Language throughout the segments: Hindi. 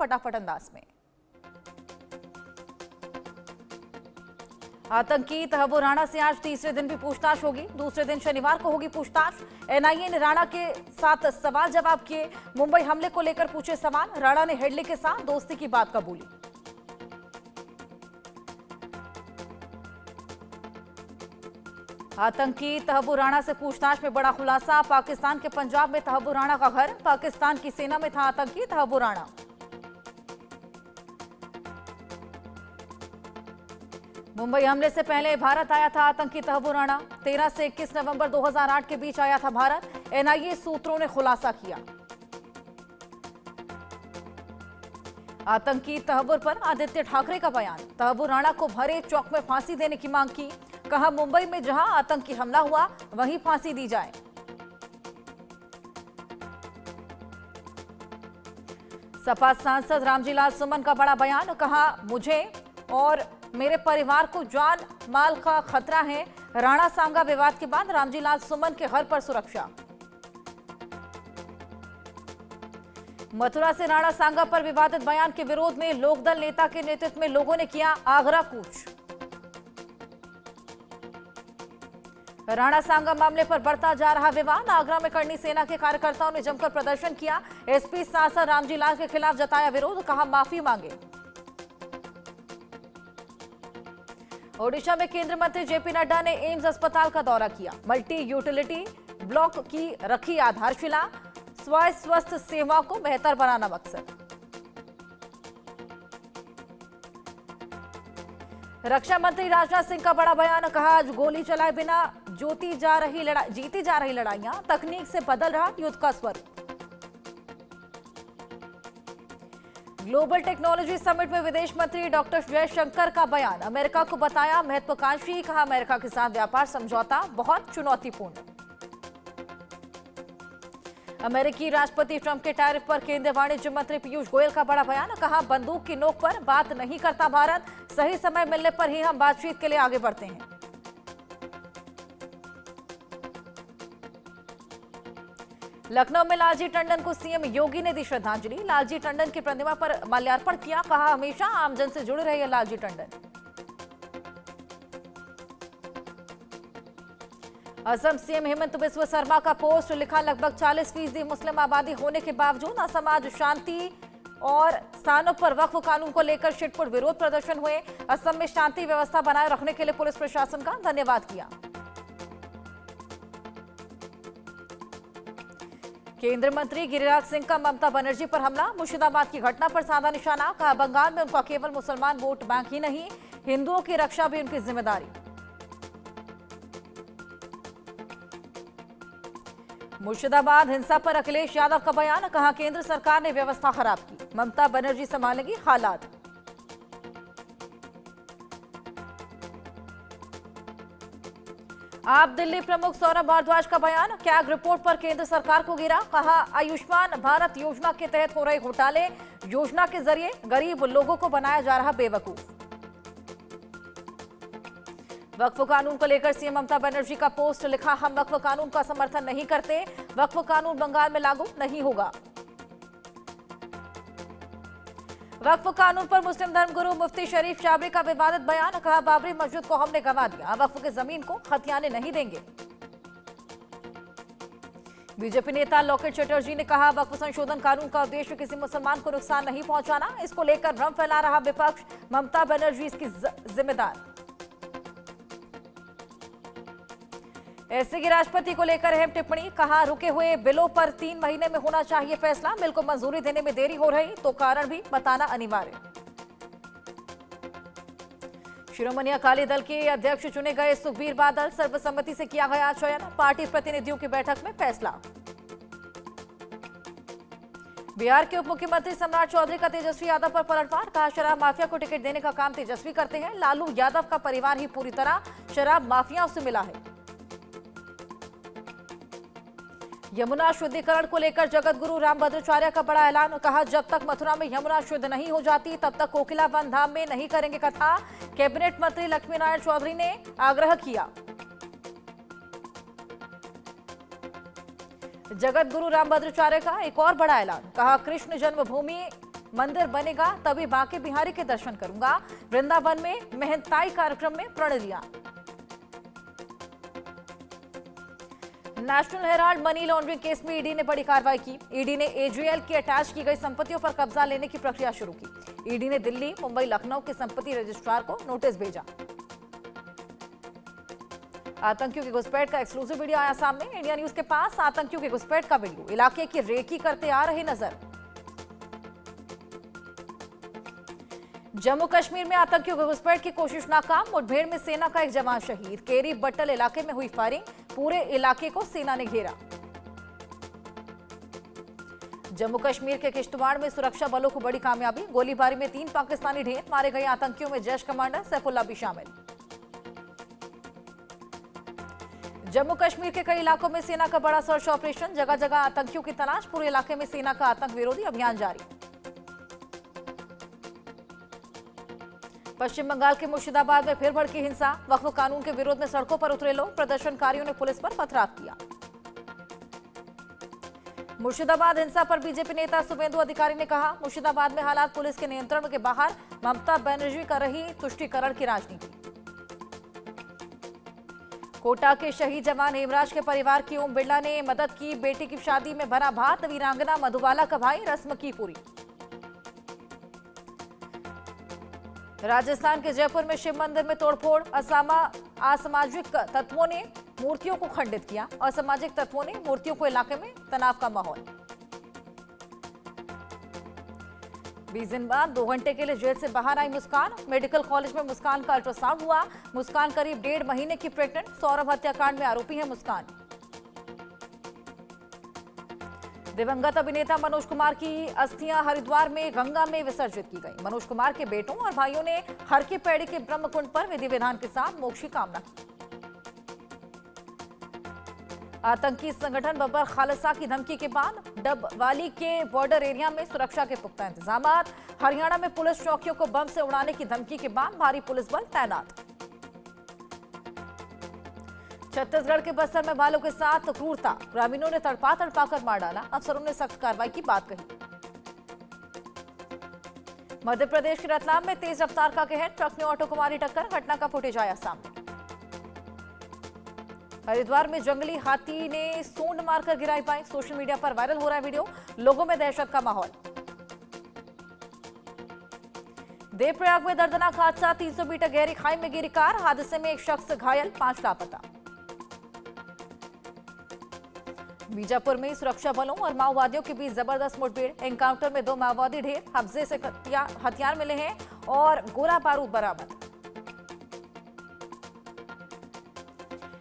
फटाफट अंदाज में। आतंकी तहव्वुर राणा से आज तीसरे दिन भी पूछताछ होगी। दूसरे दिन शनिवार को होगी पूछताछ। एनआईए ने राणा के साथ सवाल जवाब किए। मुंबई हमले को लेकर पूछे सवाल। राणा ने हेडली के साथ दोस्ती की बात कबूली। आतंकी तहव्वुर राणा से पूछताछ में बड़ा खुलासा। पाकिस्तान के पंजाब में तहव्वुर राणा का घर। पाकिस्तान की सेना में था आतंकी तहव्वुर राणा। मुंबई हमले से पहले भारत आया था आतंकी तहव्वुर राणा। 13 से 21 नवंबर 2008 के बीच आया था भारत। एनआईए सूत्रों ने खुलासा किया। आतंकी तहव्वुर पर आदित्य ठाकरे का बयान। तहव्वुर राणा को भरे चौक में फांसी देने की मांग की। कहा मुंबई में जहां आतंकी हमला हुआ वहीं फांसी दी जाए। सपा सांसद रामजी लाल सुमन का बड़ा बयान। कहा मुझे और मेरे परिवार को जान माल का खतरा है। राणा सांगा विवाद के बाद रामजी लाल सुमन के घर पर सुरक्षा। मथुरा से राणा सांगा पर विवादित बयान के विरोध में लोकदल नेता के नेतृत्व में लोगों ने किया आगरा कूच। राणा सांगा मामले पर बढ़ता जा रहा विवाद। आगरा में करनी सेना के कार्यकर्ताओं ने जमकर प्रदर्शन किया। एसपी सांसद रामजी लाल के खिलाफ जताया विरोध। कहा माफी मांगे। ओडिशा में केंद्रीय मंत्री जेपी नड्डा ने एम्स अस्पताल का दौरा किया। मल्टी यूटिलिटी ब्लॉक की रखी आधारशिला। स्वास्थ्य सेवा को बेहतर बनाना मकसद। रक्षा मंत्री राजनाथ सिंह का बड़ा बयान। कहा आज गोली चलाए बिना जीती जा रही लड़ाइयां तकनीक से बदल रहा युद्ध का स्वरूप। ग्लोबल टेक्नोलॉजी समिट में विदेश मंत्री डॉक्टर जयशंकर का बयान। अमेरिका को बताया महत्वाकांक्षी। कहा अमेरिका के साथ व्यापार समझौता बहुत चुनौतीपूर्ण। अमेरिकी राष्ट्रपति ट्रंप के टैरिफ पर केंद्रीय वाणिज्य मंत्री पीयूष गोयल का बड़ा बयान। कहा बंदूक की नोक पर बात नहीं करता भारत। सही समय मिलने पर ही हम बातचीत के लिए आगे बढ़ते हैं। लखनऊ में लालजी टंडन को सीएम योगी ने दी श्रद्धांजलि। लालजी टंडन की प्रतिमा पर माल्यार्पण किया। कहा हमेशा आमजन से जुड़े रहे लालजी टंडन। असम सीएम हेमंत बिस्वा शर्मा का पोस्ट। लिखा लगभग 40% मुस्लिम आबादी होने के बावजूद असम आज शांति और स्थानों पर वक्फ कानून को लेकर छिटपुट विरोध प्रदर्शन हुए। असम में शांति व्यवस्था बनाए रखने के लिए पुलिस प्रशासन का धन्यवाद किया। केंद्रीय मंत्री गिरिराज सिंह का ममता बनर्जी पर हमला। मुर्शिदाबाद की घटना पर साधा निशाना। कहा बंगाल में उनका केवल मुसलमान वोट बैंक ही नहीं, हिंदुओं की रक्षा भी उनकी जिम्मेदारी। मुर्शिदाबाद हिंसा पर अखिलेश यादव का बयान। कहा केंद्र सरकार ने व्यवस्था खराब की, ममता बनर्जी संभालेंगी हालात। आप दिल्ली प्रमुख सौरभ भारद्वाज का बयान। कैग रिपोर्ट पर केंद्र सरकार को गिरा। कहा आयुष्मान भारत योजना के तहत हो रहे घोटाले। योजना के जरिए गरीब लोगों को बनाया जा रहा बेवकूफ। वक्फ कानून को लेकर सीएम ममता बनर्जी का पोस्ट। लिखा हम वक्फ कानून का समर्थन नहीं करते। वक्फ कानून बंगाल में लागू नहीं होगा। वक्फ कानून पर मुस्लिम धर्मगुरु मुफ्ती शरीफ चाबरी का विवादित बयान। कहा बाबरी मस्जिद को हमने गंवा दिया, वक्फ की जमीन को हथियाने नहीं देंगे। बीजेपी नेता लोकेट चटर्जी ने कहा वक्फ संशोधन कानून का उद्देश्य किसी मुसलमान को नुकसान नहीं पहुंचाना। इसको लेकर भ्रम फैला रहा विपक्ष, ममता बनर्जी इसकी जिम्मेदार। ऐसे की राष्ट्रपति को लेकर अहम टिप्पणी। कहा रुके हुए बिलों पर 3 महीने में होना चाहिए फैसला। बिल को मंजूरी देने में देरी हो रही तो कारण भी बताना अनिवार्य। शिरोमणि अकाली दल के अध्यक्ष चुने गए सुखबीर बादल। सर्वसम्मति से किया गया चयन। पार्टी प्रतिनिधियों की बैठक में फैसला। बिहार के उप मुख्यमंत्री सम्राट चौधरी का तेजस्वी यादव पर पलटवार। कहा शराब माफिया को टिकट देने का काम तेजस्वी करते हैं। लालू यादव का परिवार ही पूरी तरह शराब माफियाओं से मिला है। यमुना शुद्धिकरण को लेकर जगत गुरु रामभद्राचार्य का बड़ा ऐलान। कहा जब तक मथुरा में यमुना शुद्ध नहीं हो जाती तब तक कोकिला वन धाम में नहीं करेंगे कथा। कैबिनेट मंत्री लक्ष्मी नारायण चौधरी ने आग्रह किया। जगत गुरु रामभद्राचार्य का एक और बड़ा ऐलान। कहा कृष्ण जन्मभूमि मंदिर बनेगा तभी बांके बिहारी के दर्शन करूंगा। वृंदावन में मेहनताई कार्यक्रम में प्रण लिया। National Herald money laundering case में ईडी ने बड़ी कार्रवाई की। ईडी ने एजेएल की अटैच की गई संपत्तियों पर कब्जा लेने की प्रक्रिया शुरू की। ईडी ने दिल्ली, मुंबई, लखनऊ के संपत्ति रजिस्ट्रार को नोटिस भेजा। आतंकियों की घुसपैठ का एक्सक्लूसिव वीडियो आया सामने। इंडिया न्यूज के पास आतंकियों की घुसपैठ का वीडियो, इलाके की रेकी करते आ रही नजर। जम्मू कश्मीर में आतंकियों की घुसपैठ की कोशिश नाकाम। मुठभेड़ में सेना का एक जवान शहीद। केरी बट्टल इलाके में हुई फायरिंग, पूरे इलाके को सेना ने घेरा। जम्मू कश्मीर के किश्तवाड़ में सुरक्षा बलों को बड़ी कामयाबी। गोलीबारी में 3 पाकिस्तानी ढेर मारे गए। आतंकियों में जैश कमांडर सैफुल्लाह भी शामिल। जम्मू कश्मीर के कई इलाकों में सेना का बड़ा सर्च ऑपरेशन। जगह जगह आतंकियों की तलाश। पूरे इलाके में सेना का आतंक विरोधी अभियान जारी। पश्चिम बंगाल के मुर्शिदाबाद में फिर भड़की हिंसा। वक्फ कानून के विरोध में सड़कों पर उतरे लोग। प्रदर्शनकारियों ने पुलिस पर पथराव किया। मुर्शिदाबाद हिंसा पर बीजेपी नेता शुभेंदु अधिकारी ने कहा, मुर्शिदाबाद में हालात पुलिस के नियंत्रण के बाहर। ममता बनर्जी कर रही तुष्टीकरण की राजनीति। कोटा के शहीद जवान हेमराज के परिवार की ओम बिरला ने मदद की। बेटी की शादी में भरा भात। वीरांगना मधुबाला का भाई, रस्म की पूरी। राजस्थान के जयपुर में शिव मंदिर में तोड़फोड़। असामाजिक तत्वों ने मूर्तियों को खंडित किया। असामाजिक तत्वों ने मूर्तियों को, इलाके में तनाव का माहौल। 20 दिन बाद 2 घंटे के लिए जेल से बाहर आई मुस्कान। मेडिकल कॉलेज में मुस्कान का अल्ट्रासाउंड हुआ। मुस्कान करीब 1.5 महीने की प्रेग्नेंट। सौरभ हत्याकांड में आरोपी है मुस्कान। दिवंगत अभिनेता मनोज कुमार की अस्थियां हरिद्वार में गंगा में विसर्जित की गई। मनोज कुमार के बेटों और भाइयों ने हर की पैड़ी के ब्रह्मकुंड पर विधि विधान के साथ मोक्ष की कामना की। आतंकी संगठन बबर खालसा की धमकी के बाद डबवाली के बॉर्डर एरिया में सुरक्षा के पुख्ता इंतजाम। हरियाणा में पुलिस चौकियों को बम से उड़ाने की धमकी के बाद भारी पुलिस बल तैनात। छत्तीसगढ़ के बस्तर में बालों के साथ क्रूरता। ग्रामीणों ने तड़पा कर मार डाला। अफसरों ने सख्त कार्रवाई की बात कही। मध्य प्रदेश के रतलाम में तेज रफ्तार का कहर। ट्रक ने ऑटो को मारी टक्कर। घटना का फुटेज आया सामने। हरिद्वार में जंगली हाथी ने सूंड मारकर गिराई बाइक। सोशल मीडिया पर वायरल हो रहा है वीडियो। लोगों में दहशत का माहौल। देवप्रयाग में दर्दनाक हादसा। 300 मीटर गहरी खाई में गिरी कार। हादसे में एक शख्स घायल, 5 लापता। बीजापुर में सुरक्षा बलों और माओवादियों के बीच जबरदस्त मुठभेड़। एनकाउंटर में 2 माओवादी ढेर। कब्जे से हथियार मिले हैं और गोला बारूद बरामद।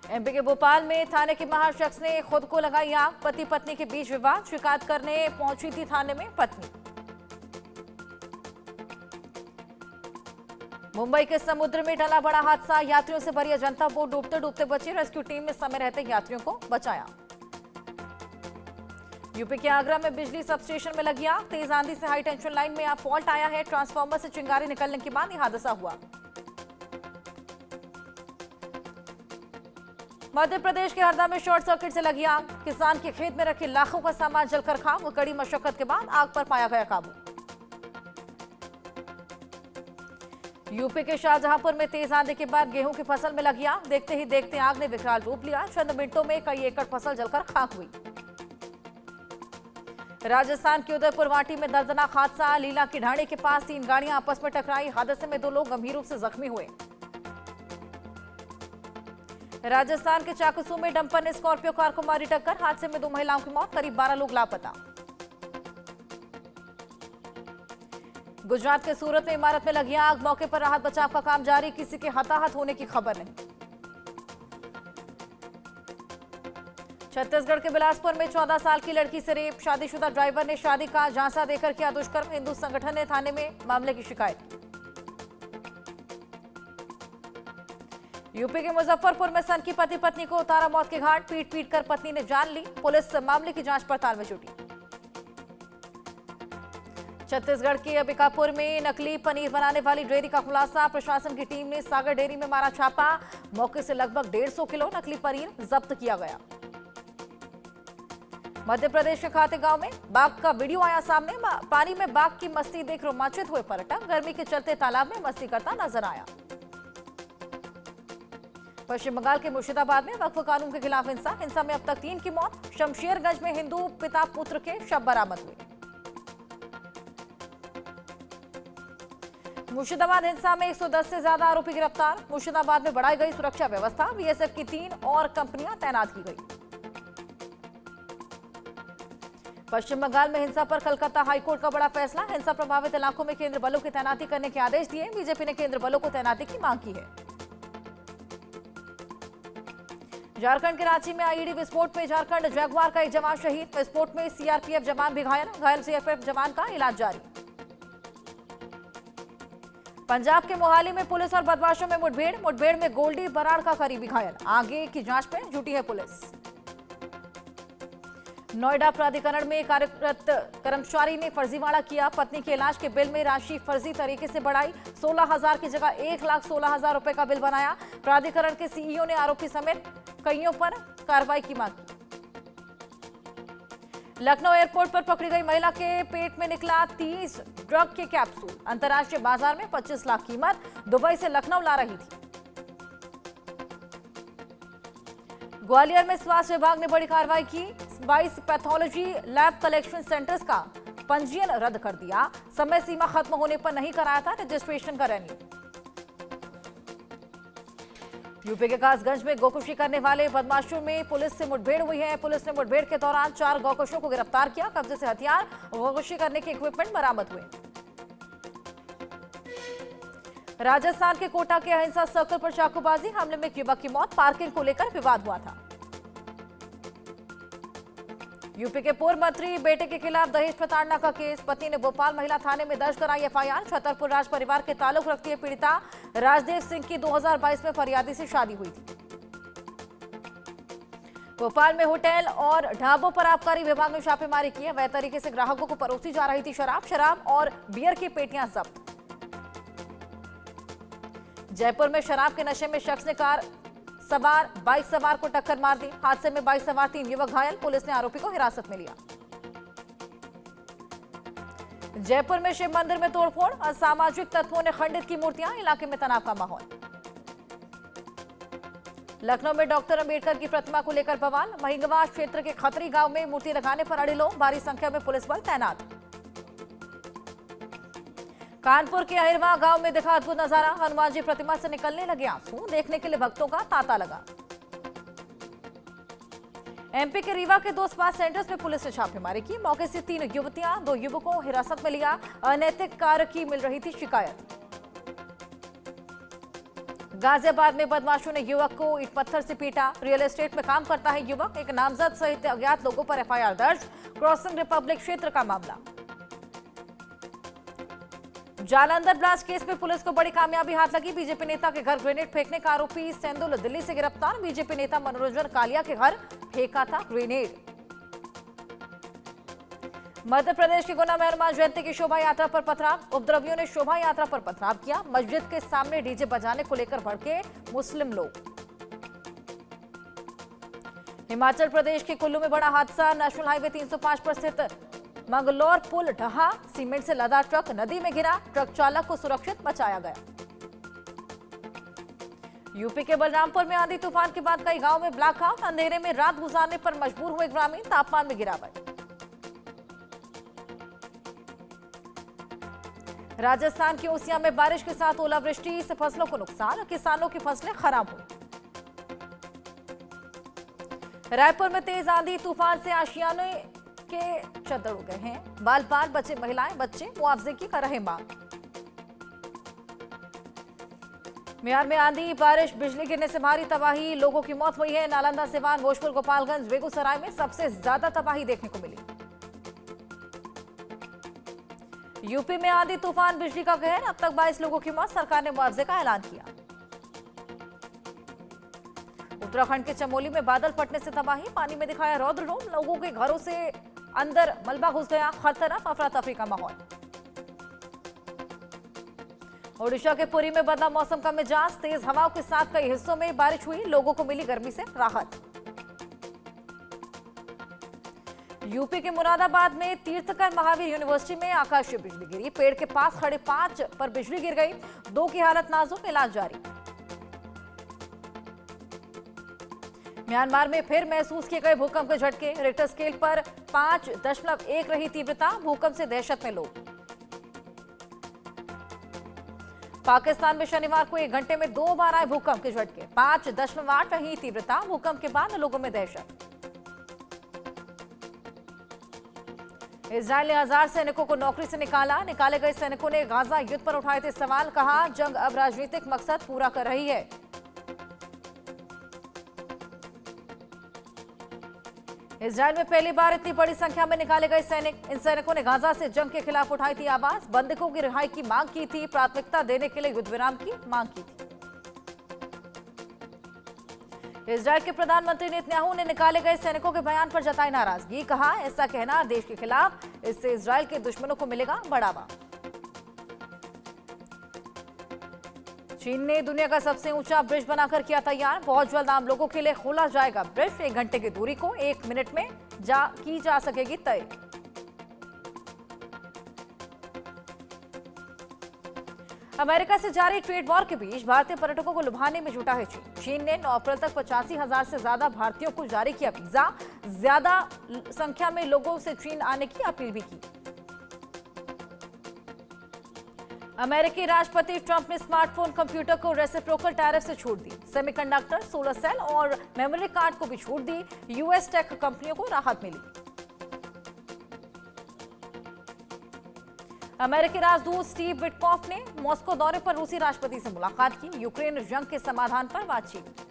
एमपी के भोपाल में थाने के महार शख्स ने खुद को लगाई आग। पति पत्नी के बीच विवाद। शिकायत करने पहुंची थी थाने में पत्नी। मुंबई के समुद्र में टला बड़ा हादसा। यात्रियों से भरी अजंता बोट डूबते डूबते बची। रेस्क्यू टीम ने समय रहते यात्रियों को बचाया। यूपी के आगरा में बिजली सबस्टेशन में लगी आग। तेज आंधी से हाई टेंशन लाइन में फॉल्ट आया है। ट्रांसफार्मर से चिंगारी निकलने के बाद यह हादसा हुआ। मध्य प्रदेश के हरदा में शॉर्ट सर्किट से लगी आग। किसान के खेत में रखे लाखों का सामान जलकर खाक। कड़ी मशक्कत के बाद आग पर पाया गया काबू। यूपी के शाहजहांपुर में तेज आंधी के बाद गेहूं की फसल में लगी आग। देखते ही देखते आग ने विकराल रूप लिया। चंद मिनटों में कई एकड़ फसल जलकर खाक हुई। राजस्थान के उदयपुर वाटी में दर्दनाक हादसा। लीला की ढाणी के पास 3 गाड़ियां आपस में टकराई। हादसे में 2 लोग गंभीर रूप से जख्मी हुए। राजस्थान के चाकसू में डंपर ने स्कॉर्पियो कार को मारी टक्कर। हादसे में 2 महिलाओं की मौत। करीब 12 लोग लापता। गुजरात के सूरत में इमारत में लगी आग। मौके पर राहत बचाव का काम जारी। किसी के हताहत होने की खबर नहीं। छत्तीसगढ़ के बिलासपुर में 14 साल की लड़की से रेप। शादीशुदा ड्राइवर ने शादी का झांसा देकर किया दुष्कर्म। हिंदू संगठन ने थाने में मामले की शिकायत की। यूपी के मुजफ्फरपुर में सन की पति पत्नी को उतारा मौत के घाट। पीट पीट कर पत्नी ने जान ली। पुलिस मामले की जांच पड़ताल में जुटी। छत्तीसगढ़ के अंबिकापुर में नकली पनीर बनाने वाली डेयरी का खुलासा। प्रशासन की टीम ने सागर डेयरी में मारा छापा। मौके से लगभग 150 किलो नकली पनीर जब्त किया गया। मध्य प्रदेश के खाते गांव में बाघ का वीडियो आया सामने। पानी में बाघ की मस्ती देख रोमांचित हुए पर्यटक। गर्मी के चलते तालाब में मस्ती करता नजर आया। पश्चिम बंगाल के मुर्शिदाबाद में वक्फ कानून के खिलाफ हिंसा में अब तक 3 की मौत। शमशेरगंज में हिंदू पिता पुत्र के शव बरामद हुए। मुर्शिदाबाद हिंसा में 110 से ज्यादा आरोपी गिरफ्तार। मुर्शिदाबाद में बढ़ाई गई सुरक्षा व्यवस्था। बीएसएफ की 3 और कंपनियां तैनात की गई। पश्चिम बंगाल में हिंसा पर कलकत्ता हाईकोर्ट का बड़ा फैसला। हिंसा प्रभावित इलाकों में केंद्र बलों की तैनाती करने के आदेश दिए। बीजेपी ने केंद्र बलों को तैनाती की मांग की है। झारखंड के रांची में आईईडी विस्फोट में झारखंड जगुआर का एक जवान शहीद। विस्फोट में सीआरपीएफ जवान भी घायल सीआरपीएफ जवान का इलाज जारी। पंजाब के मोहाली में पुलिस और बदमाशों में मुठभेड़ में गोल्डी बराड़ का करीबी घायल। आगे की जांच में जुटी है पुलिस। नोएडा प्राधिकरण में कार्यरत कर्मचारी ने फर्जीवाड़ा किया। पत्नी के इलाज के बिल में राशि फर्जी तरीके से बढ़ाई। 16,000 की जगह 1,16,000 रुपए का बिल बनाया। प्राधिकरण के सीईओ ने आरोपी समेत कईयों पर कार्रवाई की मांग की। लखनऊ एयरपोर्ट पर पकड़ी गई महिला के पेट में निकला 30 ड्रग के कैप्सूल। अंतर्राष्ट्रीय बाजार में 25 लाख कीमत। दुबई से लखनऊ ला रही थी। ग्वालियर में स्वास्थ्य विभाग ने बड़ी कार्रवाई की। 22 पैथोलॉजी लैब कलेक्शन सेंटर्स का पंजीयन रद्द कर दिया। समय सीमा खत्म होने पर नहीं कराया था रजिस्ट्रेशन का रिन्यू। यूपी के कासगंज में गौकशी करने वाले बदमाशों में पुलिस से मुठभेड़ हुई है। पुलिस ने मुठभेड़ के दौरान 4 गौकशों को गिरफ्तार किया। कब्जे से हथियार और गौकशी करने के इक्विपमेंट बरामद हुए। राजस्थान के कोटा के अहिंसा सर्कल पर चाकूबाजी। हमले में एक युवक की मौत। पार्किंग को लेकर विवाद हुआ था। यूपी के पूर्व मंत्री बेटे के खिलाफ दहेज प्रताड़ना का केस। पति ने भोपाल महिला थाने में दर्ज कराई एफआईआर। छतरपुर राज परिवार के ताल्लुक रखती है पीड़िता। राजदेव सिंह की 2022 में फरियादी से शादी हुई थी। भोपाल में होटल और ढाबों पर आबकारी विभाग ने छापेमारी की है। अवैध तरीके से ग्राहकों को परोसी जा रही थी शराब और बियर की पेटियां जब्त। जयपुर में शराब के नशे में शख्स ने बाइक सवार को टक्कर मार दी। हादसे में बाइक सवार 3 युवक घायल। पुलिस ने आरोपी को हिरासत में लिया। जयपुर में शिव मंदिर में तोड़फोड़। असामाजिक तत्वों ने खंडित की मूर्तियां। इलाके में तनाव का माहौल। लखनऊ में डॉक्टर अंबेडकर की प्रतिमा को लेकर बवाल। महिंगवा क्षेत्र के खतरी गांव में मूर्ति लगाने पर अड़े लोग। भारी संख्या में पुलिस बल तैनात। कानपुर के अहिरवा गांव में दिखा अद्भुत नजारा। हनुमान जी प्रतिमा से निकलने लगे आंसू। देखने के लिए भक्तों का तांता लगा। एमपी के रीवा के 2 स्पा सेंटर्स में पुलिस ने छापेमारी की। मौके से 3 युवतियां 2 युवकों को हिरासत में लिया। अनैतिक कार्य की मिल रही थी शिकायत। गाजियाबाद में बदमाशों ने युवक को ईंट पत्थर से पीटा। रियल एस्टेट में काम करता है युवक। एक नामजद सहित अज्ञात लोगों पर एफआईआर दर्ज। क्रॉसिंग रिपब्लिक क्षेत्र का मामला। जालंधर ब्लास्ट केस में पुलिस को बड़ी कामयाबी हाथ लगी। बीजेपी नेता के घर ग्रेनेड फेंकने का आरोपी सेंदुल दिल्ली से गिरफ्तार। बीजेपी नेता मनोरंजन कालिया के घर फेंका था ग्रेनेड। मध्य प्रदेश के गुना में हनुमान जयंती की शोभा यात्रा पर पथराव। उपद्रवियों ने शोभा यात्रा पर पथराव किया। मस्जिद के सामने डीजे बजाने को लेकर भड़के मुस्लिम लोग। हिमाचल प्रदेश के कुल्लू में बड़ा हादसा। नेशनल हाईवे 305 पर स्थित मंगलौर पुल ढहा। सीमेंट से लदा ट्रक नदी में गिरा। ट्रक चालक को सुरक्षित बचाया गया। यूपी के बलरामपुर में आंधी तूफान के बाद कई गांव में ब्लैकआउट। अंधेरे में रात गुजारने पर मजबूर हुए ग्रामीण। तापमान में गिरावट। राजस्थान के ओसिया में बारिश के साथ ओलावृष्टि से फसलों को नुकसान। किसानों की फसलें खराब हुई। रायपुर में तेज आंधी तूफान से आशियाने के चद्दर उड़ गए हैं। बाल बाल बचे महिलाएं बच्चे मुआवजे की कर रहे मांग। मेवाड़ में आंधी बारिश बिजली गिरने से भारी तबाही। लोगों की मौत हुई है। नालंदा सिवान भोजपुर गोपालगंज बेगूसराय में सबसे ज्यादा तबाही देखने को मिली। यूपी में आंधी तूफान बिजली का कहर। अब तक 22 लोगों की मौत। सरकार ने मुआवजे का ऐलान किया। उत्तराखंड के चमोली में बादल फटने से तबाही। पानी में दिखाया रौद्र रूप। लोगों के घरों से अंदर मलबा घुस गया। हर तरफ अफरा तफरी का माहौल। ओडिशा के पुरी में बदला मौसम का मिजाज। तेज हवाओं के साथ कई हिस्सों में बारिश हुई। लोगों को मिली गर्मी से राहत। यूपी के मुरादाबाद में तीर्थकर महावीर यूनिवर्सिटी में आकाशीय बिजली गिरी। पेड़ के पास खड़े 5 पर बिजली गिर गई। 2 की हालत नाजुक, इलाज जारी। म्यांमार में फिर महसूस किए गए भूकंप के झटके। रिक्टर स्केल पर 5.1 रही तीव्रता। भूकंप से दहशत में लोग। पाकिस्तान में शनिवार को 1 घंटे में 2 बार आए भूकंप के झटके। 5.8 रही तीव्रता। भूकंप के बाद लोगों में दहशत। इजरायल ने 1000 सैनिकों को नौकरी से निकाले गए सैनिकों ने गाजा युद्ध पर उठाए थे सवाल। कहा, जंग अब राजनीतिक मकसद पूरा कर रही है। इजरायल में पहली बार इतनी बड़ी संख्या में निकाले गए सैनिक। इन सैनिकों ने गाजा से जंग के खिलाफ उठाई थी आवाज। बंधकों की रिहाई की मांग की थी। प्राथमिकता देने के लिए युद्ध विराम की मांग की थी। इजरायल के प्रधानमंत्री नेतन्याहू ने निकाले गए सैनिकों के बयान पर जताई नाराजगी। कहा, ऐसा कहना देश के खिलाफ, इससे इजरायल के दुश्मनों को मिलेगा बढ़ावा। चीन ने दुनिया का सबसे ऊंचा ब्रिज बनाकर किया तैयार। बहुत जल्द आम लोगों के लिए खोला जाएगा ब्रिज। 1 घंटे की दूरी को 1 मिनट में की जा सकेगी तय। अमेरिका से जारी ट्रेड वॉर के बीच भारतीय पर्यटकों को लुभाने में जुटा है चीन। चीन ने 9 अप्रैल तक 85,000 से ज्यादा भारतीयों को जारी किया वीजा। ज्यादा संख्या में लोगों से चीन आने की अपील भी की। अमेरिकी राष्ट्रपति ट्रंप ने स्मार्टफोन, कंप्यूटर को रेसिप्रोकल टैरिफ से छूट दी। सेमीकंडक्टर, सोलर सेल और मेमोरी कार्ड को भी छूट दी। यूएस टेक कंपनियों को राहत मिली। अमेरिकी राजदूत स्टीव विटकॉफ ने मॉस्को दौरे पर रूसी राष्ट्रपति से मुलाकात की। यूक्रेन जंग के समाधान पर बातचीत।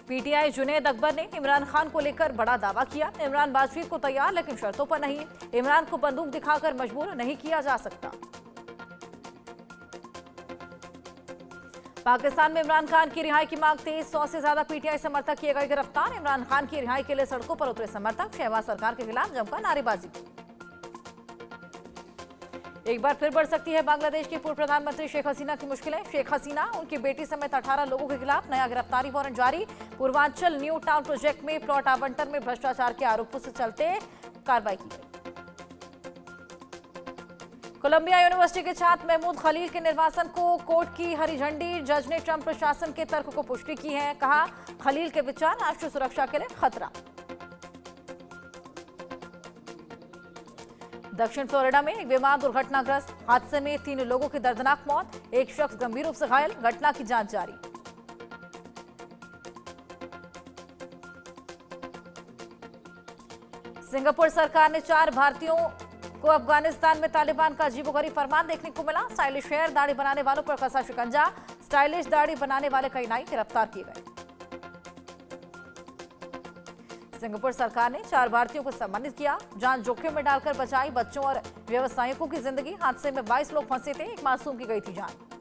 पीटीआई जुनैद अकबर ने इमरान खान को लेकर बड़ा दावा किया। इमरान बातचीत को तैयार, लेकिन शर्तों पर नहीं। इमरान को बंदूक दिखाकर मजबूर नहीं किया जा सकता। पाकिस्तान में इमरान खान की रिहाई की मांग तेज। 100 से ज्यादा पीटीआई समर्थक किए गए गिरफ्तार। इमरान खान की रिहाई के लिए सड़कों पर उतरे समर्थक। शहबाज सरकार के खिलाफ जमकर नारेबाजी। एक बार फिर बढ़ सकती है बांग्लादेश की पूर्व प्रधानमंत्री शेख हसीना की मुश्किलें। शेख हसीना, उनकी बेटी समेत 18 लोगों के खिलाफ नया गिरफ्तारी वारंट जारी। पूर्वांचल न्यू टाउन प्रोजेक्ट में प्लॉट आवंटन में भ्रष्टाचार के आरोपों से चलते कार्रवाई की गई। कोलंबिया यूनिवर्सिटी के छात्र महमूद खलील के निर्वासन को कोर्ट की हरी झंडी। जज ने ट्रंप प्रशासन के तर्क को पुष्टि की है। कहा, खलील के विचार राष्ट्रीय सुरक्षा के लिए खतरा। दक्षिण फ्लोरिडा में एक विमान दुर्घटनाग्रस्त। हादसे में 3 लोगों की दर्दनाक मौत। एक शख्स गंभीर रूप से घायल। घटना की जांच जारी। सिंगापुर सरकार ने 4 भारतीयों को अफगानिस्तान में तालिबान का अजीबोगरीब फरमान देखने को मिला। स्टाइलिश हेयर दाढ़ी बनाने वालों पर कसा शिकंजा। स्टाइलिश दाढ़ी बनाने वाले कई नाई गिरफ्तार किए गए। सिंगापुर सरकार ने 4 भारतीयों को सम्मानित किया। जान जोखिम में डालकर बचाई बच्चों और व्यवसायिकों की जिंदगी। हादसे में 22 लोग फंसे थे। एक मासूम की गई थी जान।